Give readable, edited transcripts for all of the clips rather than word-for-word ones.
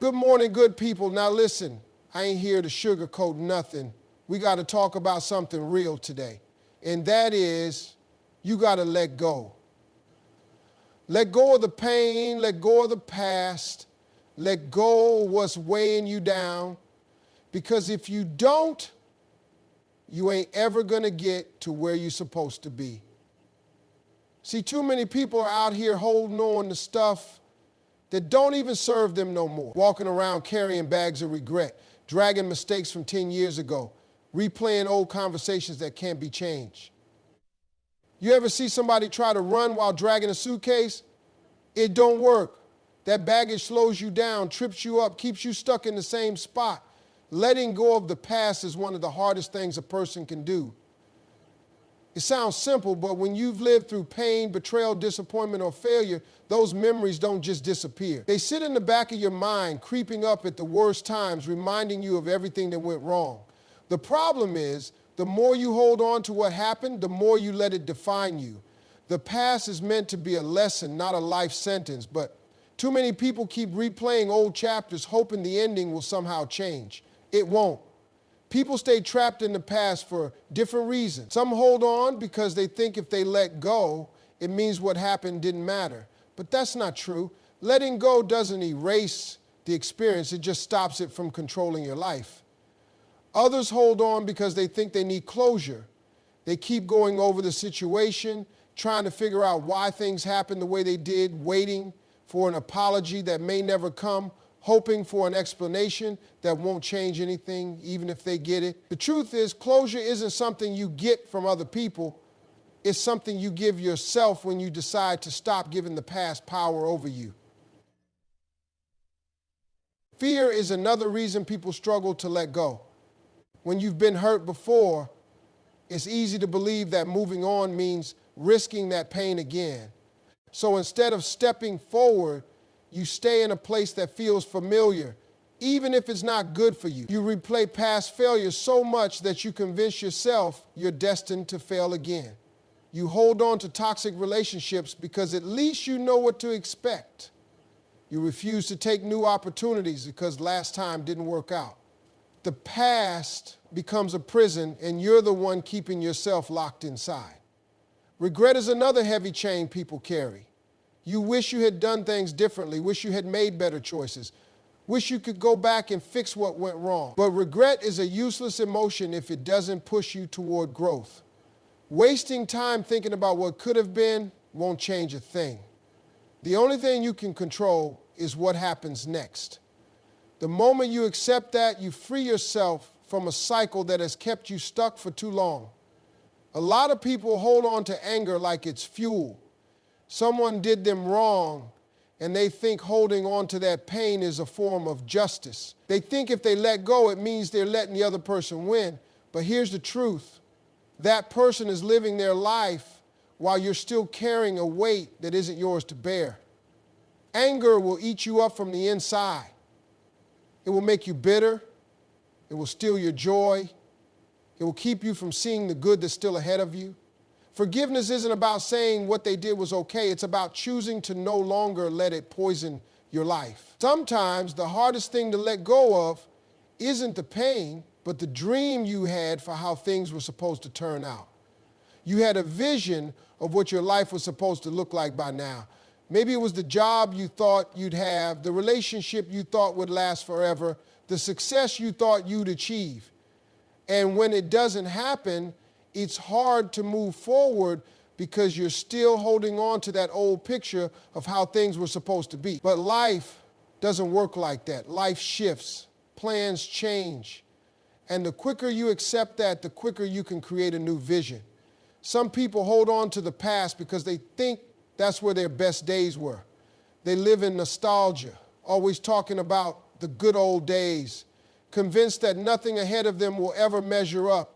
Good morning, good people. Now listen, I ain't here to sugarcoat nothing. We got to talk about something real today. And that is, you got to let go. Let go of the pain, let go of the past, let go of what's weighing you down. Because if you don't, you ain't ever going to get to where you're supposed to be. See, too many people are out here holding on to stuff that don't even serve them no more. Walking around carrying bags of regret, dragging mistakes from 10 years ago, replaying old conversations that can't be changed. You ever see somebody try to run while dragging a suitcase? It don't work. That baggage slows you down, trips you up, keeps you stuck in the same spot. Letting go of the past is one of the hardest things a person can do. It sounds simple, but when you've lived through pain, betrayal, disappointment, or failure, those memories don't just disappear. They sit in the back of your mind, creeping up at the worst times, reminding you of everything that went wrong. The problem is, the more you hold on to what happened, the more you let it define you. The past is meant to be a lesson, not a life sentence, but too many people keep replaying old chapters, hoping the ending will somehow change. It won't. People stay trapped in the past for different reasons. Some hold on because they think if they let go, it means what happened didn't matter. But that's not true. Letting go doesn't erase the experience, it just stops it from controlling your life. Others hold on because they think they need closure. They keep going over the situation, trying to figure out why things happened the way they did, waiting for an apology that may never come, hoping for an explanation that won't change anything, even if they get it. The truth is, closure isn't something you get from other people. It's something you give yourself when you decide to stop giving the past power over you. Fear is another reason people struggle to let go. When you've been hurt before, it's easy to believe that moving on means risking that pain again. So instead of stepping forward, you stay in a place that feels familiar, even if it's not good for you. You replay past failures so much that you convince yourself you're destined to fail again. You hold on to toxic relationships because at least you know what to expect. You refuse to take new opportunities because last time didn't work out. The past becomes a prison and you're the one keeping yourself locked inside. Regret is another heavy chain people carry. You wish you had done things differently, wish you had made better choices, wish you could go back and fix what went wrong. But regret is a useless emotion if it doesn't push you toward growth. Wasting time thinking about what could have been won't change a thing. The only thing you can control is what happens next. The moment you accept that, you free yourself from a cycle that has kept you stuck for too long. A lot of people hold on to anger like it's fuel. Someone did them wrong, and they think holding on to that pain is a form of justice. They think if they let go, it means they're letting the other person win. But here's the truth. That person is living their life while you're still carrying a weight that isn't yours to bear. Anger will eat you up from the inside. It will make you bitter. It will steal your joy. It will keep you from seeing the good that's still ahead of you. Forgiveness isn't about saying what they did was okay. It's about choosing to no longer let it poison your life. Sometimes the hardest thing to let go of isn't the pain, but the dream you had for how things were supposed to turn out. You had a vision of what your life was supposed to look like by now. Maybe it was the job you thought you'd have, the relationship you thought would last forever, the success you thought you'd achieve. And when it doesn't happen, it's hard to move forward because you're still holding on to that old picture of how things were supposed to be. But life doesn't work like that. Life shifts, plans change. And the quicker you accept that, the quicker you can create a new vision. Some people hold on to the past because they think that's where their best days were. They live in nostalgia, always talking about the good old days, convinced that nothing ahead of them will ever measure up.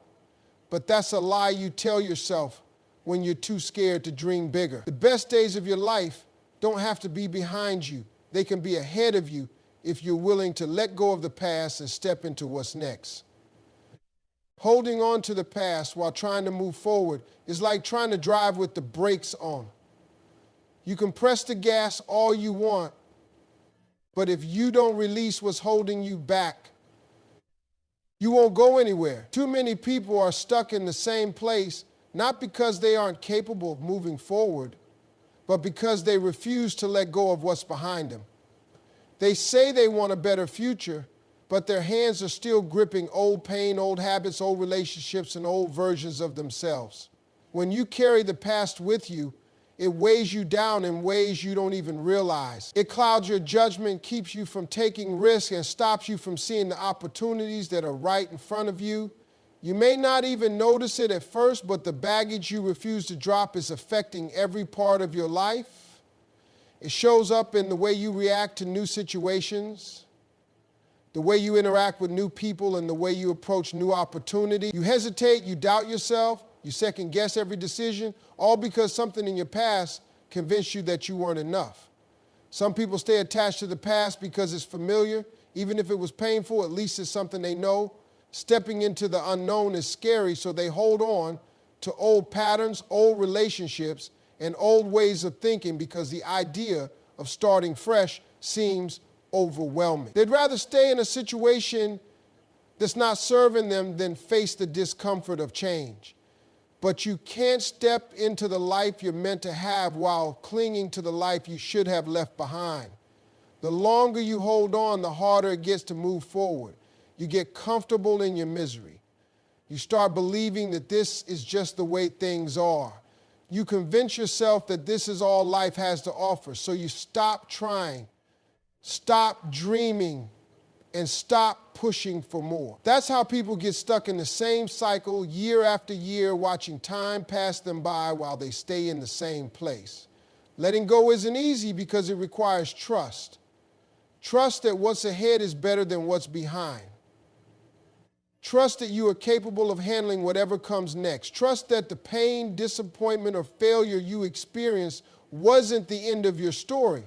But that's a lie you tell yourself when you're too scared to dream bigger. The best days of your life don't have to be behind you. They can be ahead of you if you're willing to let go of the past and step into what's next. Holding on to the past while trying to move forward is like trying to drive with the brakes on. You can press the gas all you want, But if you don't release what's holding you back, you won't go anywhere. Too many people are stuck in the same place, not because they aren't capable of moving forward, but because they refuse to let go of what's behind them. They say they want a better future, but their hands are still gripping old pain, old habits, old relationships, and old versions of themselves. When you carry the past with you, it weighs you down in ways you don't even realize. It clouds your judgment, keeps you from taking risks, and stops you from seeing the opportunities that are right in front of you. You may not even notice it at first, but the baggage you refuse to drop is affecting every part of your life. It shows up in the way you react to new situations, the way you interact with new people, and the way you approach new opportunity. You hesitate, you doubt yourself, you second guess every decision, all because something in your past convinced you that you weren't enough. Some people stay attached to the past because it's familiar. Even if it was painful, at least it's something they know. Stepping into the unknown is scary, so they hold on to old patterns, old relationships, and old ways of thinking because the idea of starting fresh seems overwhelming. They'd rather stay in a situation that's not serving them than face the discomfort of change. But you can't step into the life you're meant to have while clinging to the life you should have left behind. The longer you hold on, the harder it gets to move forward. You get comfortable in your misery. You start believing that this is just the way things are. You convince yourself that this is all life has to offer. So you stop trying, stop dreaming, and stop pushing for more. That's how people get stuck in the same cycle year after year, watching time pass them by while they stay in the same place. Letting go isn't easy because it requires trust. Trust that what's ahead is better than what's behind. Trust that you are capable of handling whatever comes next. Trust that the pain, disappointment, or failure you experienced wasn't the end of your story.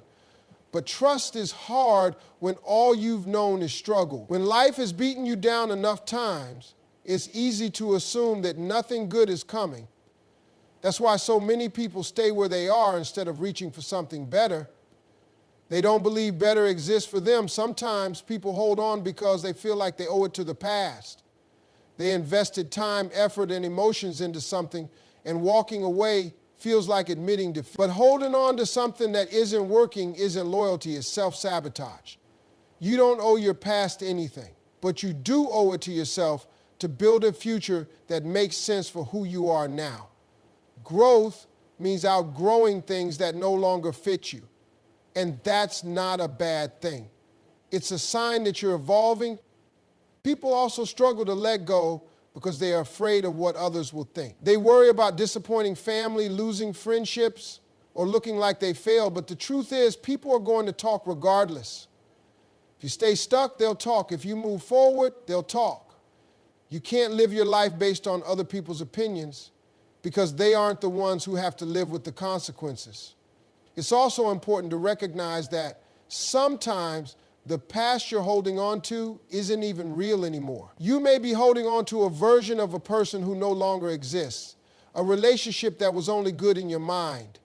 But trust is hard when all you've known is struggle. When life has beaten you down enough times, it's easy to assume that nothing good is coming. That's why so many people stay where they are instead of reaching for something better. They don't believe better exists for them. Sometimes people hold on because they feel like they owe it to the past. They invested time, effort, and emotions into something, and walking away feels like admitting defeat. But holding on to something that isn't working isn't loyalty, it's self-sabotage. You don't owe your past anything, but you do owe it to yourself to build a future that makes sense for who you are now. Growth means outgrowing things that no longer fit you, and that's not a bad thing. It's a sign that you're evolving. People also struggle to let go because they are afraid of what others will think. They worry about disappointing family, losing friendships, or looking like they failed. But the truth is, people are going to talk regardless. If you stay stuck, they'll talk. If you move forward, they'll talk. You can't live your life based on other people's opinions because they aren't the ones who have to live with the consequences. It's also important to recognize that sometimes the past you're holding on to isn't even real anymore. You may be holding on to a version of a person who no longer exists, a relationship that was only good in your mind,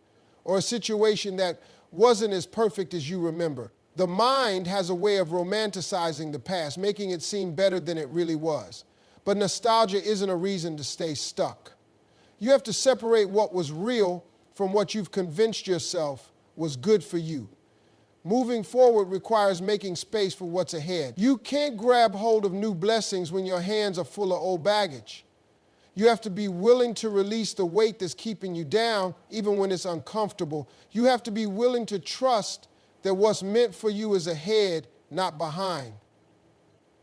or a situation that wasn't as perfect as you remember. The mind has a way of romanticizing the past, making it seem better than it really was. But nostalgia isn't a reason to stay stuck. You have to separate what was real from what you've convinced yourself was good for you. Moving forward requires making space for what's ahead. You can't grab hold of new blessings when your hands are full of old baggage. You have to be willing to release the weight that's keeping you down, even when it's uncomfortable. You have to be willing to trust that what's meant for you is ahead, not behind.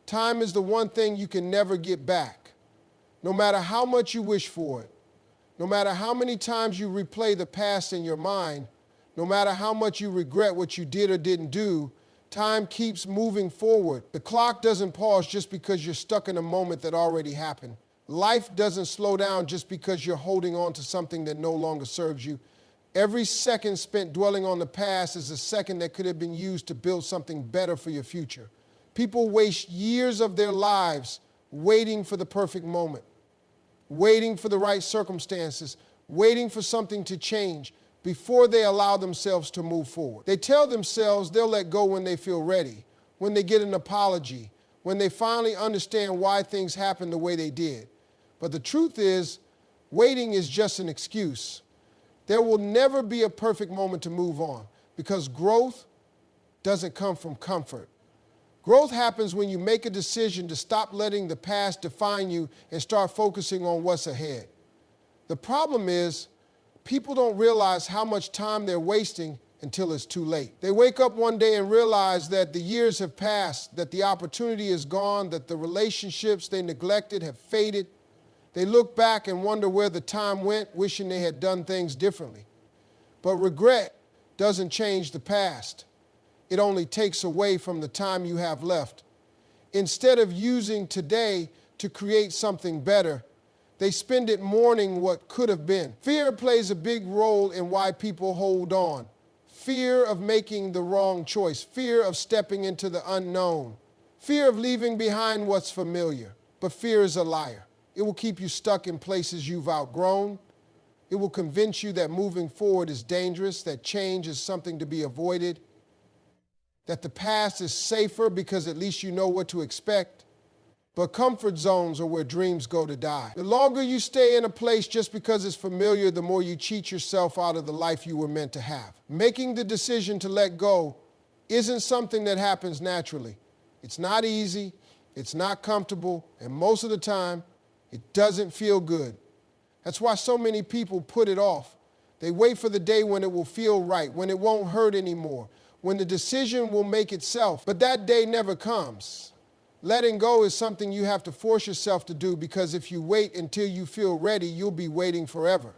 Time is the one thing you can never get back. No matter how much you wish for it, no matter how many times you replay the past in your mind, no matter how much you regret what you did or didn't do, time keeps moving forward. The clock doesn't pause just because you're stuck in a moment that already happened. Life doesn't slow down just because you're holding on to something that no longer serves you. Every second spent dwelling on the past is a second that could have been used to build something better for your future. People waste years of their lives waiting for the perfect moment, waiting for the right circumstances, waiting for something to change. before they allow themselves to move forward. They tell themselves they'll let go when they feel ready, when they get an apology, when they finally understand why things happened the way they did. But the truth is, waiting is just an excuse. There will never be a perfect moment to move on because growth doesn't come from comfort. Growth happens when you make a decision to stop letting the past define you and start focusing on what's ahead. The problem is, people don't realize how much time they're wasting until it's too late. They wake up one day and realize that the years have passed, that the opportunity is gone, that the relationships they neglected have faded. They look back and wonder where the time went, wishing they had done things differently. But regret doesn't change the past. It only takes away from the time you have left. Instead of using today to create something better, they spend it mourning what could have been. Fear plays a big role in why people hold on. Fear of making the wrong choice, fear of stepping into the unknown, fear of leaving behind what's familiar. But fear is a liar. It will keep you stuck in places you've outgrown. It will convince you that moving forward is dangerous, that change is something to be avoided, that the past is safer because at least you know what to expect. But comfort zones are where dreams go to die. The longer you stay in a place just because it's familiar, the more you cheat yourself out of the life you were meant to have. Making the decision to let go isn't something that happens naturally. It's not easy, it's not comfortable, and most of the time, it doesn't feel good. That's why so many people put it off. They wait for the day when it will feel right, when it won't hurt anymore, when the decision will make itself. But that day never comes. Letting go is something you have to force yourself to do because if you wait until you feel ready, you'll be waiting forever.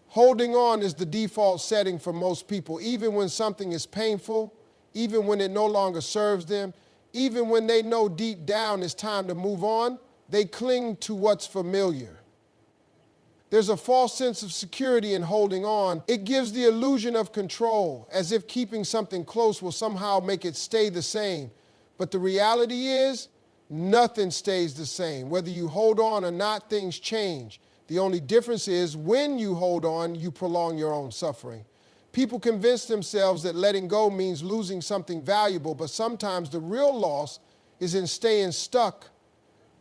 Holding on is the default setting for most people, even when something is painful, even when it no longer serves them, even when they know deep down it's time to move on, they cling to what's familiar. There's a false sense of security in holding on. It gives the illusion of control, as if keeping something close will somehow make it stay the same. But the reality is, nothing stays the same. Whether you hold on or not, things change. The only difference is when you hold on, you prolong your own suffering. People convince themselves that letting go means losing something valuable, but sometimes the real loss is in staying stuck.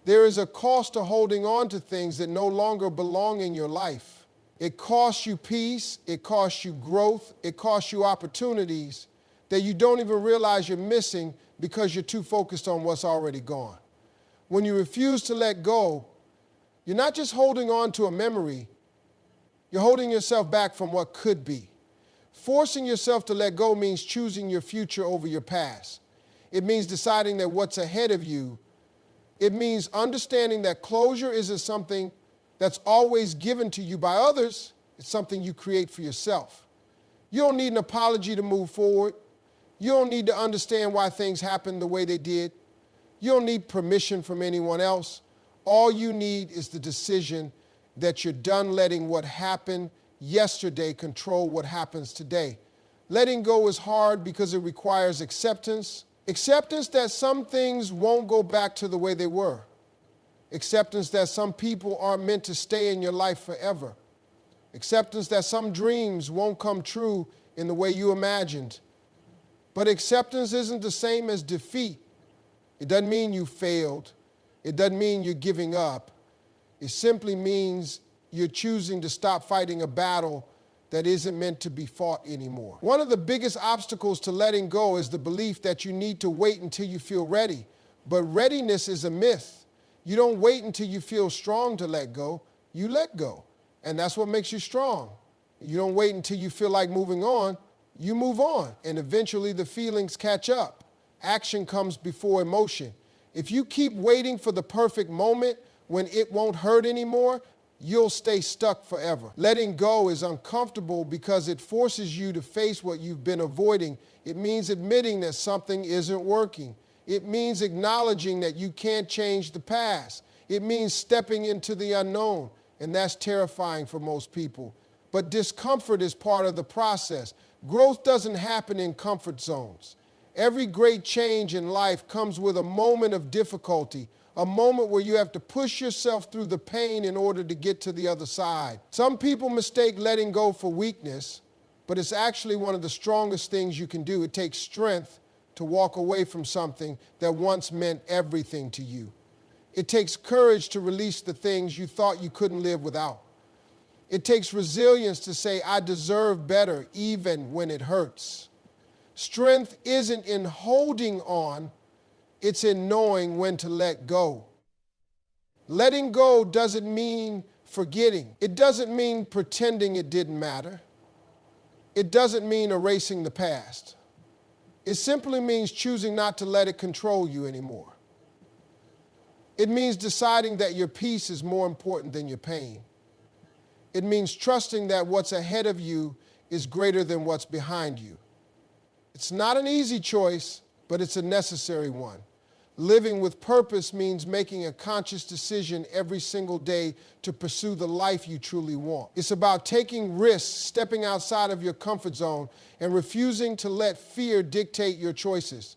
There is a cost to holding on to things that no longer belong in your life. It costs you peace, it costs you growth, it costs you opportunities that you don't even realize you're missing because you're too focused on what's already gone. When you refuse to let go, you're not just holding on to a memory, you're holding yourself back from what could be. Forcing yourself to let go means choosing your future over your past. It means deciding that what's ahead of you. It means understanding that closure isn't something that's always given to you by others, it's something you create for yourself. You don't need an apology to move forward. You don't need to understand why things happened the way they did. You don't need permission from anyone else. All you need is the decision that you're done letting what happened yesterday control what happens today. Letting go is hard because it requires acceptance. Acceptance that some things won't go back to the way they were. Acceptance that some people aren't meant to stay in your life forever. Acceptance that some dreams won't come true in the way you imagined. But acceptance isn't the same as defeat. It doesn't mean you failed. It doesn't mean you're giving up. It simply means you're choosing to stop fighting a battle that isn't meant to be fought anymore. One of the biggest obstacles to letting go is the belief that you need to wait until you feel ready. But readiness is a myth. You don't wait until you feel strong to let go. You let go. And that's what makes you strong. You don't wait until you feel like moving on. You move on, and eventually the feelings catch up. Action comes before emotion. If you keep waiting for the perfect moment when it won't hurt anymore, you'll stay stuck forever. Letting go is uncomfortable because it forces you to face what you've been avoiding. It means admitting that something isn't working. It means acknowledging that you can't change the past. It means stepping into the unknown, and that's terrifying for most people. But discomfort is part of the process. Growth doesn't happen in comfort zones. Every great change in life comes with a moment of difficulty, a moment where you have to push yourself through the pain in order to get to the other side. Some people mistake letting go for weakness, but it's actually one of the strongest things you can do. It takes strength to walk away from something that once meant everything to you. It takes courage to release the things you thought you couldn't live without. It takes resilience to say, I deserve better, even when it hurts. Strength isn't in holding on, it's in knowing when to let go. Letting go doesn't mean forgetting. It doesn't mean pretending it didn't matter. It doesn't mean erasing the past. It simply means choosing not to let it control you anymore. It means deciding that your peace is more important than your pain. It means trusting that what's ahead of you is greater than what's behind you. It's not an easy choice, but it's a necessary one. Living with purpose means making a conscious decision every single day to pursue the life you truly want. It's about taking risks, stepping outside of your comfort zone, and refusing to let fear dictate your choices.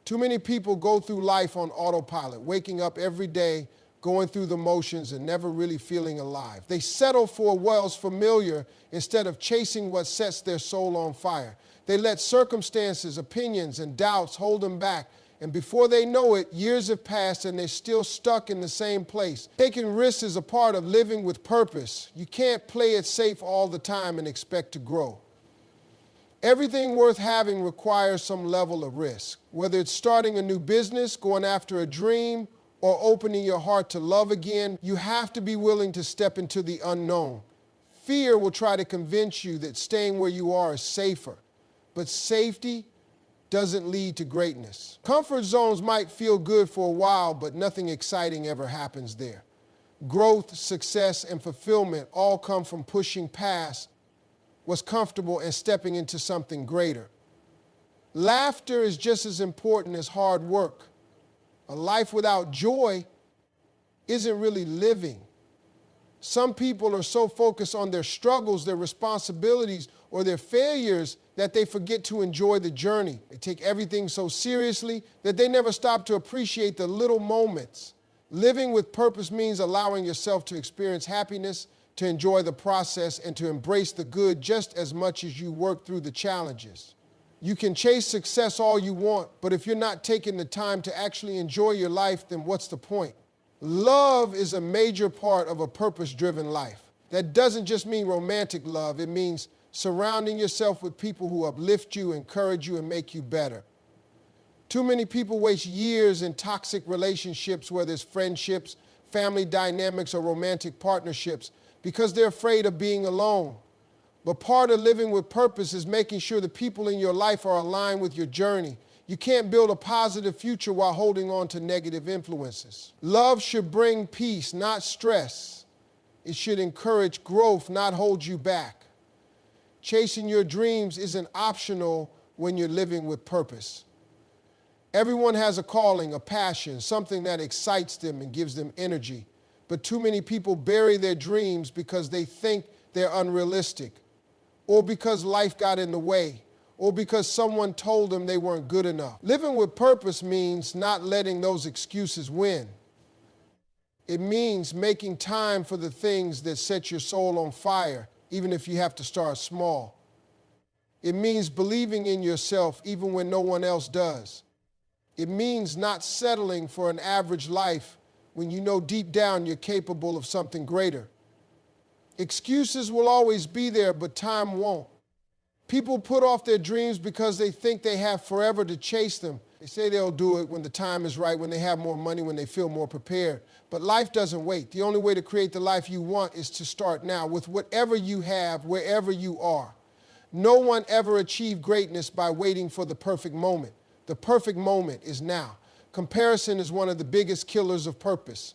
Too many people go through life on autopilot, waking up every day, going through the motions, and never really feeling alive. They settle for what's familiar instead of chasing what sets their soul on fire. They let circumstances, opinions, and doubts hold them back. And before they know it, years have passed and they're still stuck in the same place. Taking risks is a part of living with purpose. You can't play it safe all the time and expect to grow. Everything worth having requires some level of risk. Whether it's starting a new business, going after a dream, or opening your heart to love again, you have to be willing to step into the unknown. Fear will try to convince you that staying where you are is safer, but safety doesn't lead to greatness. Comfort zones might feel good for a while, but nothing exciting ever happens there. Growth, success, and fulfillment all come from pushing past what's comfortable and stepping into something greater. Laughter is just as important as hard work. A life without joy isn't really living. Some people are so focused on their struggles, their responsibilities, or their failures that they forget to enjoy the journey. They take everything so seriously that they never stop to appreciate the little moments. Living with purpose means allowing yourself to experience happiness, to enjoy the process, and to embrace the good just as much as you work through the challenges. You can chase success all you want, but if you're not taking the time to actually enjoy your life, then what's the point? Love is a major part of a purpose-driven life. That doesn't just mean romantic love. It means surrounding yourself with people who uplift you, encourage you, and make you better. Too many people waste years in toxic relationships, whether it's friendships, family dynamics, or romantic partnerships, because they're afraid of being alone. But part of living with purpose is making sure the people in your life are aligned with your journey. You can't build a positive future while holding on to negative influences. Love should bring peace, not stress. It should encourage growth, not hold you back. Chasing your dreams isn't optional when you're living with purpose. Everyone has a calling, a passion, something that excites them and gives them energy. But too many people bury their dreams because they think they're unrealistic, or because life got in the way, or because someone told them they weren't good enough. Living with purpose means not letting those excuses win. It means making time for the things that set your soul on fire, even if you have to start small. It means believing in yourself even when no one else does. It means not settling for an average life when you know deep down you're capable of something greater. Excuses will always be there, but time won't. People put off their dreams because they think they have forever to chase them. They say they'll do it when the time is right, when they have more money, when they feel more prepared. But life doesn't wait. The only way to create the life you want is to start now with whatever you have, wherever you are. No one ever achieved greatness by waiting for the perfect moment. The perfect moment is now. Comparison is one of the biggest killers of purpose.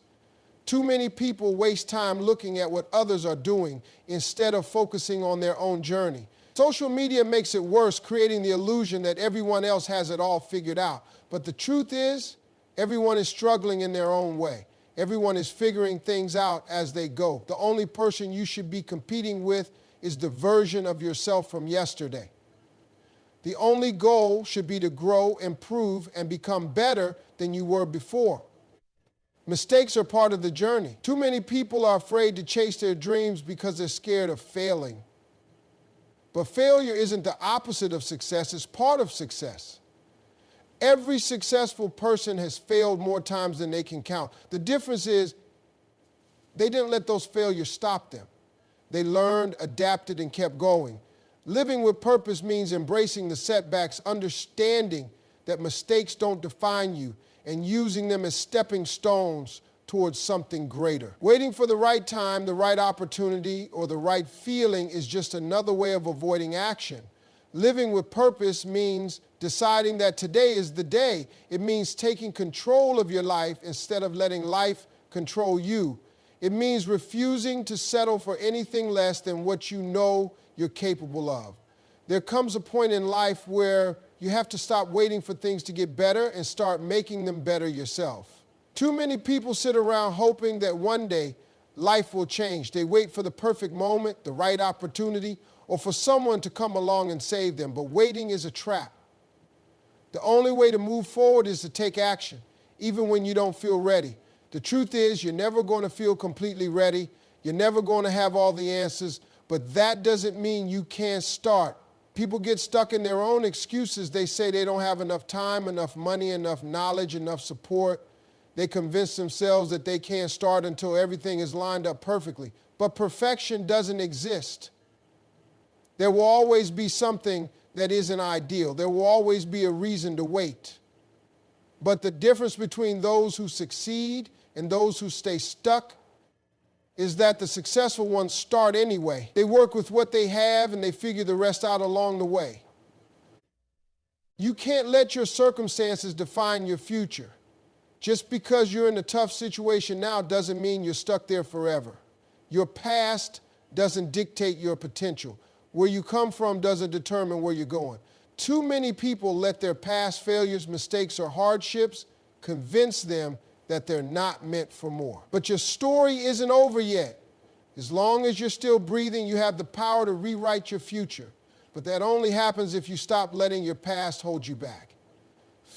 Too many people waste time looking at what others are doing instead of focusing on their own journey. Social media makes it worse, creating the illusion that everyone else has it all figured out. But the truth is, everyone is struggling in their own way. Everyone is figuring things out as they go. The only person you should be competing with is the version of yourself from yesterday. The only goal should be to grow, improve, and become better than you were before. Mistakes are part of the journey. Too many people are afraid to chase their dreams because they're scared of failing. But failure isn't the opposite of success, it's part of success. Every successful person has failed more times than they can count. The difference is they didn't let those failures stop them. They learned, adapted, and kept going. Living with purpose means embracing the setbacks, understanding that mistakes don't define you, and using them as stepping stones towards something greater. Waiting for the right time, the right opportunity, or the right feeling is just another way of avoiding action. Living with purpose means deciding that today is the day. It means taking control of your life instead of letting life control you. It means refusing to settle for anything less than what you know you're capable of. There comes a point in life where you have to stop waiting for things to get better and start making them better yourself. Too many people sit around hoping that one day life will change. They wait for the perfect moment, the right opportunity, or for someone to come along and save them. But waiting is a trap. The only way to move forward is to take action, even when you don't feel ready. The truth is, you're never going to feel completely ready. You're never going to have all the answers, but that doesn't mean you can't start. People get stuck in their own excuses. They say they don't have enough time, enough money, enough knowledge, enough support. They convince themselves that they can't start until everything is lined up perfectly. But perfection doesn't exist. There will always be something that isn't ideal. There will always be a reason to wait. But the difference between those who succeed and those who stay stuck is that the successful ones start anyway. They work with what they have and they figure the rest out along the way. You can't let your circumstances define your future. Just because you're in a tough situation now doesn't mean you're stuck there forever. Your past doesn't dictate your potential. Where you come from doesn't determine where you're going. Too many people let their past failures, mistakes, or hardships convince them that they're not meant for more. But your story isn't over yet. As long as you're still breathing, you have the power to rewrite your future. But that only happens if you stop letting your past hold you back.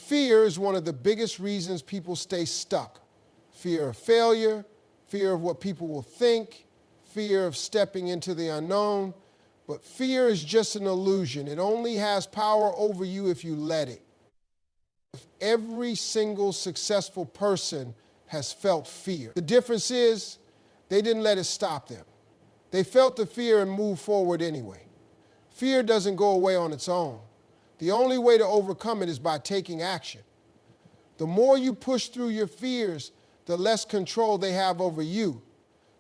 Fear is one of the biggest reasons people stay stuck. Fear of failure, fear of what people will think, fear of stepping into the unknown. But fear is just an illusion. It only has power over you if you let it. Every single successful person has felt fear. The difference is they didn't let it stop them. They felt the fear and moved forward anyway. Fear doesn't go away on its own. The only way to overcome it is by taking action. The more you push through your fears, the less control they have over you.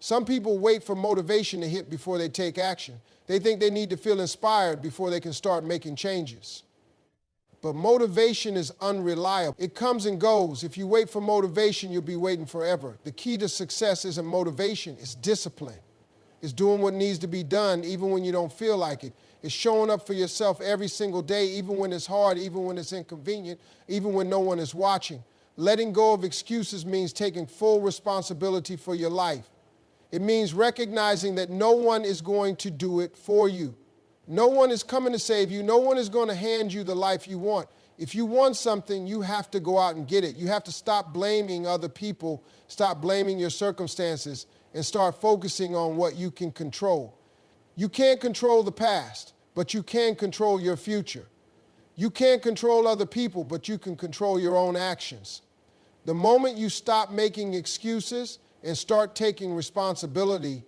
Some people wait for motivation to hit before they take action. They think they need to feel inspired before they can start making changes. But motivation is unreliable. It comes and goes. If you wait for motivation, you'll be waiting forever. The key to success isn't motivation, it's discipline. It's doing what needs to be done even when you don't feel like it. It's showing up for yourself every single day, even when it's hard, even when it's inconvenient, even when no one is watching. Letting go of excuses means taking full responsibility for your life. It means recognizing that no one is going to do it for you. No one is coming to save you. No one is going to hand you the life you want. If you want something, you have to go out and get it. You have to stop blaming other people, stop blaming your circumstances, and start focusing on what you can control. You can't control the past, but you can control your future. You can't control other people, but you can control your own actions. The moment you stop making excuses and start taking responsibility,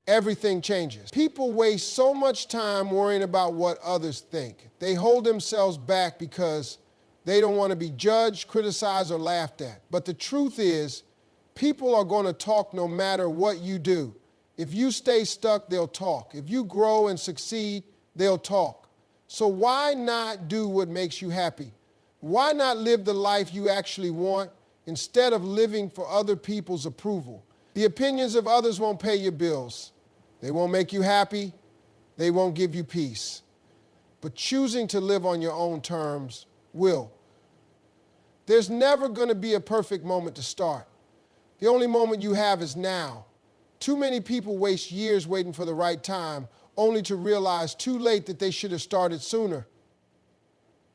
everything changes. People waste so much time worrying about what others think. They hold themselves back because they don't want to be judged, criticized, or laughed at. But the truth is, people are going to talk no matter what you do. If you stay stuck, they'll talk. If you grow and succeed, they'll talk. So why not do what makes you happy? Why not live the life you actually want instead of living for other people's approval? The opinions of others won't pay your bills. They won't make you happy. They won't give you peace. But choosing to live on your own terms will. There's never going to be a perfect moment to start. The only moment you have is now. Too many people waste years waiting for the right time, only to realize too late that they should have started sooner.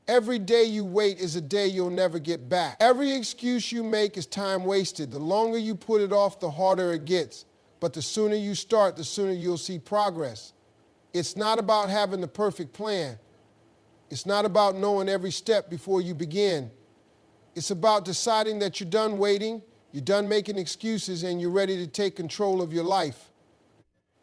Every day you wait is a day you'll never get back. Every excuse you make is time wasted. The longer you put it off, the harder it gets. But the sooner you start, the sooner you'll see progress. It's not about having the perfect plan. It's not about knowing every step before you begin. It's about deciding that you're done waiting, you're done making excuses, and you're ready to take control of your life.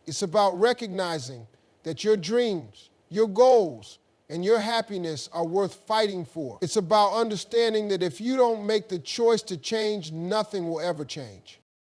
It's about recognizing that your dreams, your goals, and your happiness are worth fighting for. It's about understanding that if you don't make the choice to change, nothing will ever change.